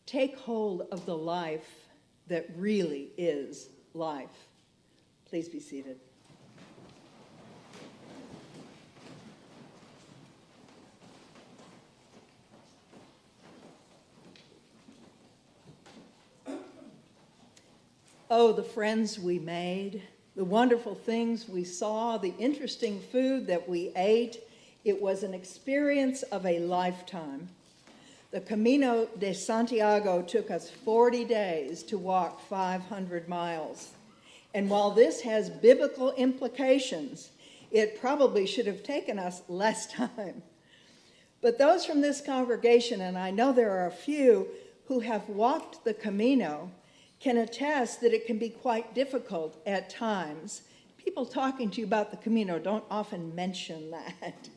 take hold of the life that really is life. Please be seated. Oh, the friends we made, the wonderful things we saw, the interesting food that we ate. It was an experience of a lifetime. The Camino de Santiago took us 40 days to walk 500 miles. And while this has biblical implications, it probably should have taken us less time. But those from this congregation, and I know there are a few who have walked the Camino, can attest that it can be quite difficult at times. People talking to you about the Camino don't often mention that.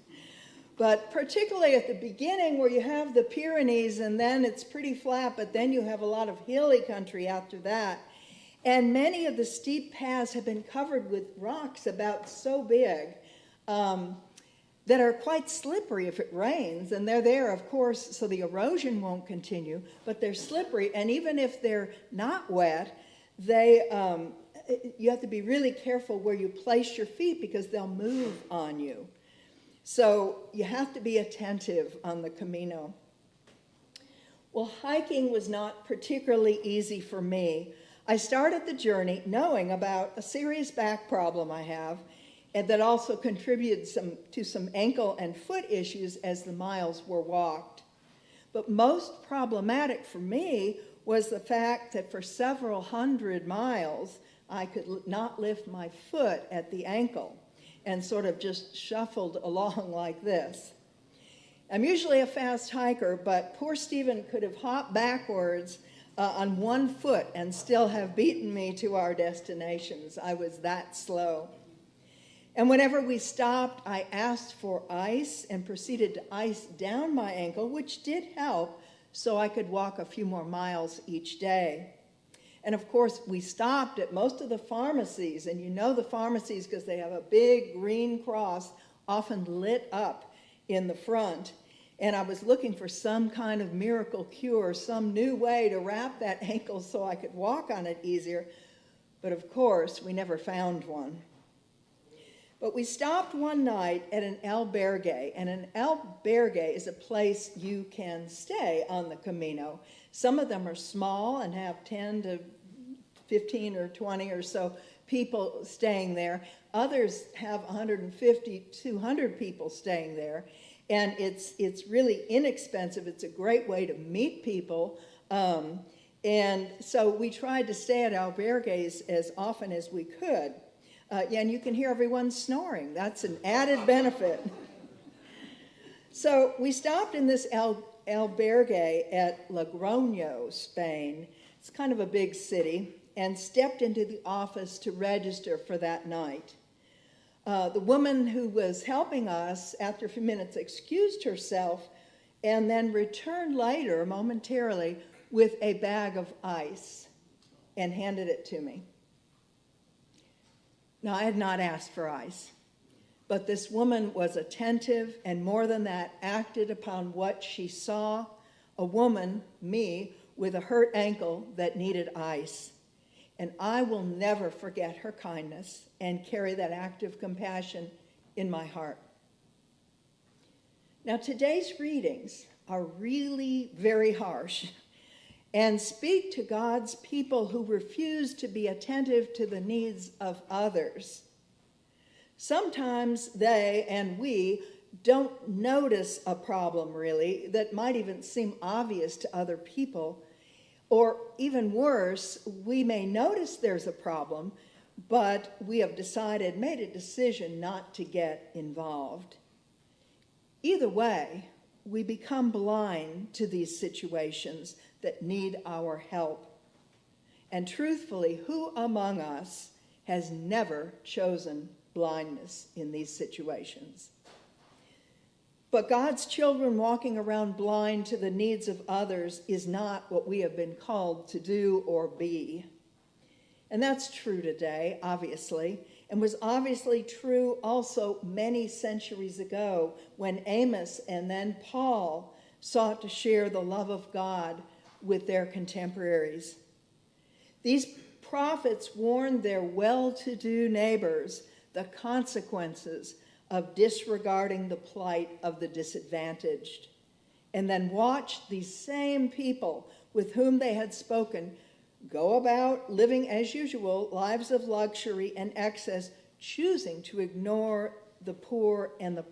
But particularly at the beginning where you have the Pyrenees and then it's pretty flat, but then you have a lot of hilly country after that. And many of the steep paths have been covered with rocks about so big that are quite slippery if it rains. And they're there, of course, so the erosion won't continue, but they're slippery. And even if they're not wet, you have to be really careful where you place your feet because they'll move on you. So you have to be attentive on the Camino. Well, hiking was not particularly easy for me. I started the journey knowing about a serious back problem I have, and that also contributed to some ankle and foot issues as the miles were walked. But most problematic for me was the fact that for several hundred miles, I could not lift my foot at the ankle and sort of just shuffled along like this. I'm usually a fast hiker, but poor Stephen could have hopped backwards on one foot and still have beaten me to our destinations. I was that slow. And whenever we stopped, I asked for ice and proceeded to ice down my ankle, which did help, so I could walk a few more miles each day. And of course, we stopped at most of the pharmacies, and you know the pharmacies because they have a big green cross, often lit up in the front. And I was looking for some kind of miracle cure, some new way to wrap that ankle so I could walk on it easier. But of course, we never found one. But we stopped one night at an albergue, and an albergue is a place you can stay on the Camino. Some of them are small and have 10 to 15 or 20 or so people staying there. Others have 150, 200 people staying there, and it's really inexpensive. It's a great way to meet people, and so we tried to stay at albergues as often as we could. And you can hear everyone snoring. That's an added benefit. So we stopped in this albergue at Logroño, Spain. It's kind of a big city, and stepped into the office to register for that night. The woman who was helping us, after a few minutes, excused herself and then returned later, momentarily, with a bag of ice and handed it to me. Now, I had not asked for ice, but this woman was attentive and more than that, acted upon what she saw, a woman, me, with a hurt ankle that needed ice. And I will never forget her kindness and carry that act of compassion in my heart. Now, today's readings are really very harsh and speak to God's people who refuse to be attentive to the needs of others. Sometimes they and we don't notice a problem, really, that might even seem obvious to other people. Or even worse, we may notice there's a problem, but we have made a decision not to get involved. Either way, we become blind to these situations that need our help. And truthfully, who among us has never chosen blindness in these situations? But God's children walking around blind to the needs of others is not what we have been called to do or be. And that's true today, obviously, and was obviously true also many centuries ago when Amos and then Paul sought to share the love of God with their contemporaries. These prophets warned their well-to-do neighbors the consequences of disregarding the plight of the disadvantaged, and then watched these same people with whom they had spoken go about living as usual lives of luxury and excess, choosing to ignore the poor and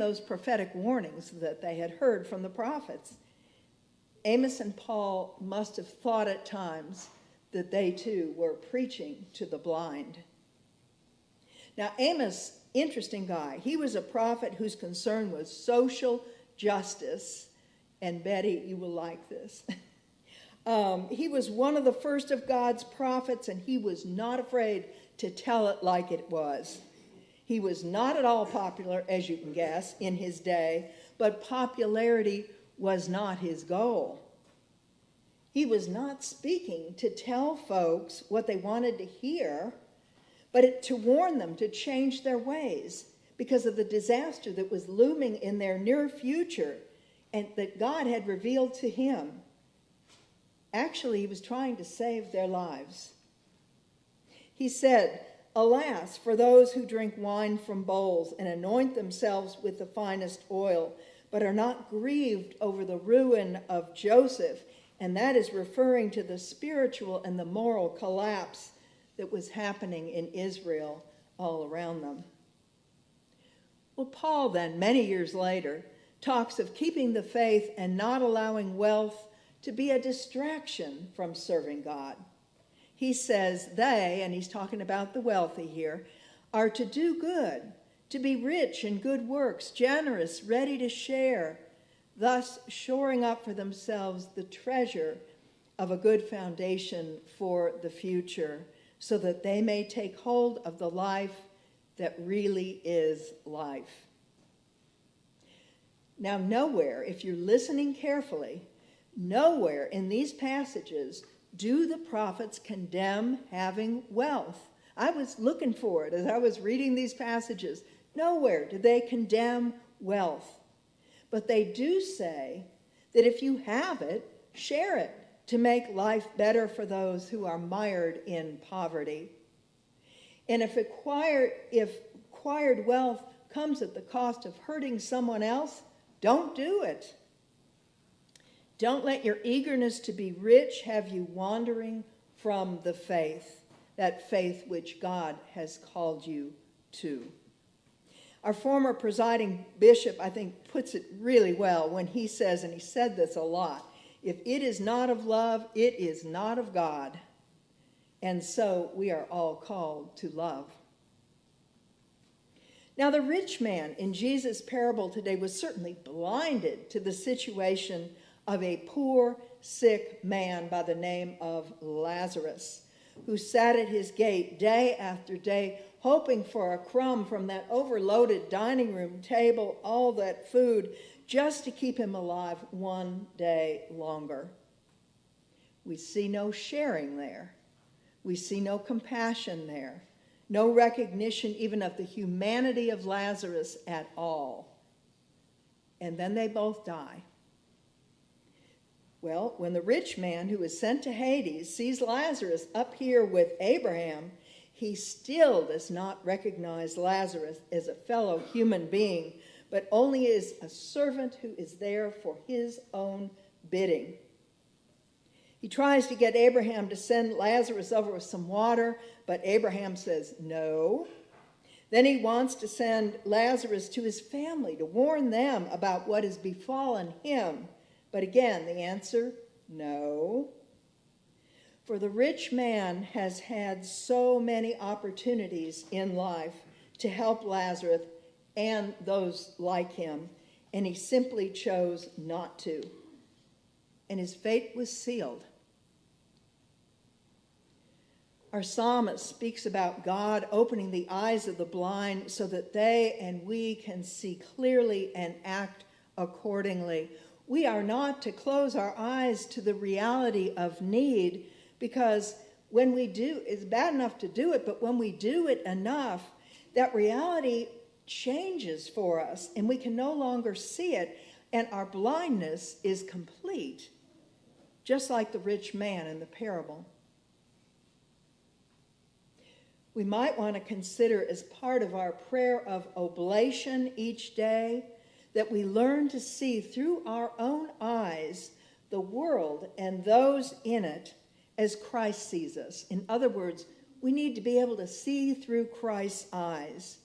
those prophetic warnings that they had heard from the prophets. Amos and Paul must have thought at times that they too were preaching to the blind. Now, Amos, interesting guy. He was a prophet whose concern was social justice. And Betty, you will like this. He was one of the first of God's prophets, and he was not afraid to tell it like it was. He was not at all popular, as you can guess, in his day, but popularity was not his goal. He was not speaking to tell folks what they wanted to hear, but to warn them to change their ways because of the disaster that was looming in their near future and that God had revealed to him. Actually, he was trying to save their lives. He said, "Alas, for those who drink wine from bowls and anoint themselves with the finest oil, but are not grieved over the ruin of Joseph." And that is referring to the spiritual and the moral collapse that was happening in Israel all around them. Well, Paul then, many years later, talks of keeping the faith and not allowing wealth to be a distraction from serving God. He says they, and he's talking about the wealthy here, are to do good, to be rich in good works, generous, ready to share, thus shoring up for themselves the treasure of a good foundation for the future, so that they may take hold of the life that really is life. Now, nowhere, if you're listening carefully, nowhere in these passages do the prophets condemn having wealth. I was looking for it as I was reading these passages. Nowhere do they condemn wealth. But they do say that if you have it, share it to make life better for those who are mired in poverty. And if acquired wealth comes at the cost of hurting someone else, don't do it. Don't let your eagerness to be rich have you wandering from the faith, that faith which God has called you to. Our former presiding bishop, I think, puts it really well when he says, and he said this a lot, if it is not of love, it is not of God. And so we are all called to love. Now, the rich man in Jesus' parable today was certainly blinded to the situation of a poor, sick man by the name of Lazarus, who sat at his gate day after day, hoping for a crumb from that overloaded dining room table, all that food, just to keep him alive one day longer. We see no sharing there. We see no compassion there. No recognition even of the humanity of Lazarus at all. And then they both die. Well, when the rich man who is sent to Hades sees Lazarus up here with Abraham, he still does not recognize Lazarus as a fellow human being, but only as a servant who is there for his own bidding. He tries to get Abraham to send Lazarus over with some water, but Abraham says no. Then he wants to send Lazarus to his family to warn them about what has befallen him. But again, the answer, no. For the rich man has had so many opportunities in life to help Lazarus and those like him, and he simply chose not to. And his fate was sealed. Our psalmist speaks about God opening the eyes of the blind so that they and we can see clearly and act accordingly. We are not to close our eyes to the reality of need, because when we do, it's bad enough to do it, but when we do it enough, that reality changes for us and we can no longer see it, and our blindness is complete. complete, just like the rich man in the parable. We might want to consider as part of our prayer of oblation each day that we learn to see through our own eyes the world and those in it as Christ sees us. In other words, we need to be able to see through Christ's eyes.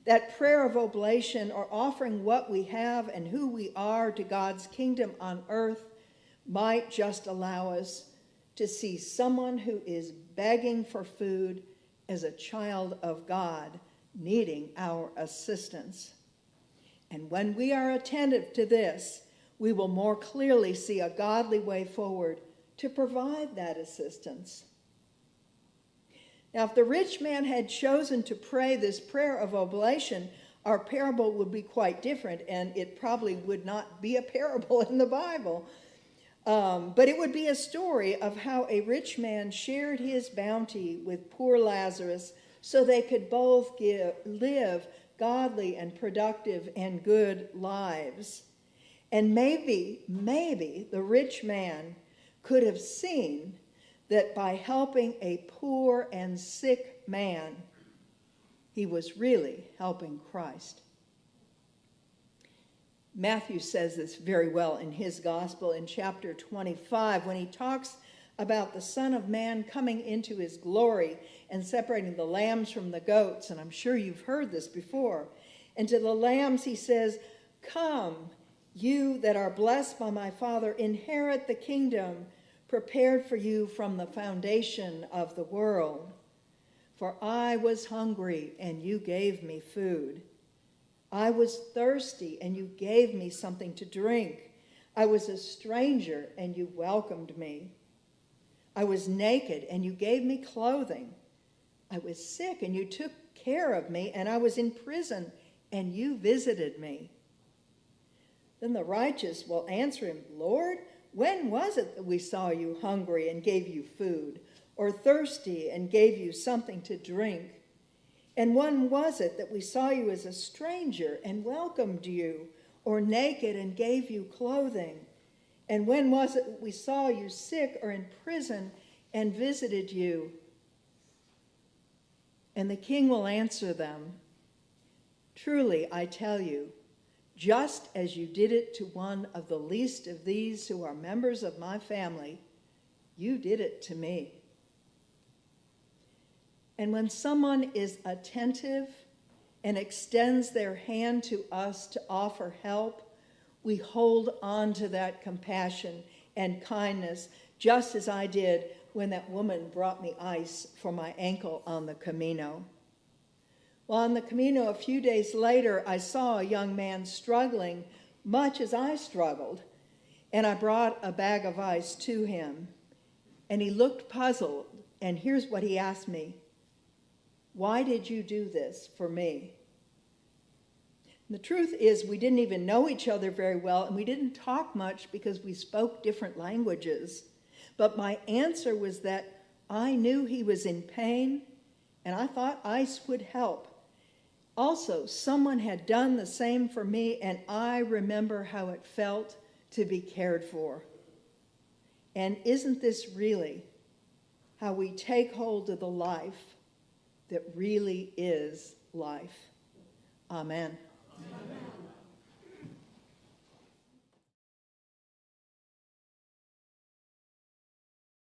That prayer of oblation, or offering what we have and who we are to God's kingdom on earth, might just allow us to see someone who is begging for food as a child of God needing our assistance. And when we are attentive to this, we will more clearly see a godly way forward to provide that assistance. Now, if the rich man had chosen to pray this prayer of oblation, our parable would be quite different, and it probably would not be a parable in the Bible. But it would be a story of how a rich man shared his bounty with poor Lazarus so they could both live godly and productive and good lives. And maybe the rich man could have seen that by helping a poor and sick man, he was really helping Christ. Matthew says this very well in his gospel in chapter 25 when he talks about the Son of Man coming into his glory and separating the lambs from the goats. And I'm sure you've heard this before. And to the lambs he says, "Come, you that are blessed by my Father, inherit the kingdom prepared for you from the foundation of the world. For I was hungry, and you gave me food. I was thirsty, and you gave me something to drink. I was a stranger, and you welcomed me. I was naked, and you gave me clothing. I was sick, and you took care of me, and I was in prison, and you visited me." Then the righteous will answer him, "Lord, when was it that we saw you hungry and gave you food, or thirsty and gave you something to drink? And when was it that we saw you as a stranger and welcomed you, or naked and gave you clothing? And when was it that we saw you sick or in prison and visited you?" And the king will answer them, "Truly, I tell you, just as you did it to one of the least of these who are members of my family, you did it to me." And when someone is attentive and extends their hand to us to offer help, we hold on to that compassion and kindness, just as I did when that woman brought me ice for my ankle on the Camino. Well, on the Camino a few days later, I saw a young man struggling much as I struggled, and I brought a bag of ice to him. And he looked puzzled, and here's what he asked me: "Why did you do this for me?" And the truth is, we didn't even know each other very well, and we didn't talk much because we spoke different languages. But my answer was that I knew he was in pain, and I thought ice would help. Also, someone had done the same for me, and I remember how it felt to be cared for. And isn't this really how we take hold of the life that really is life? Amen. Amen.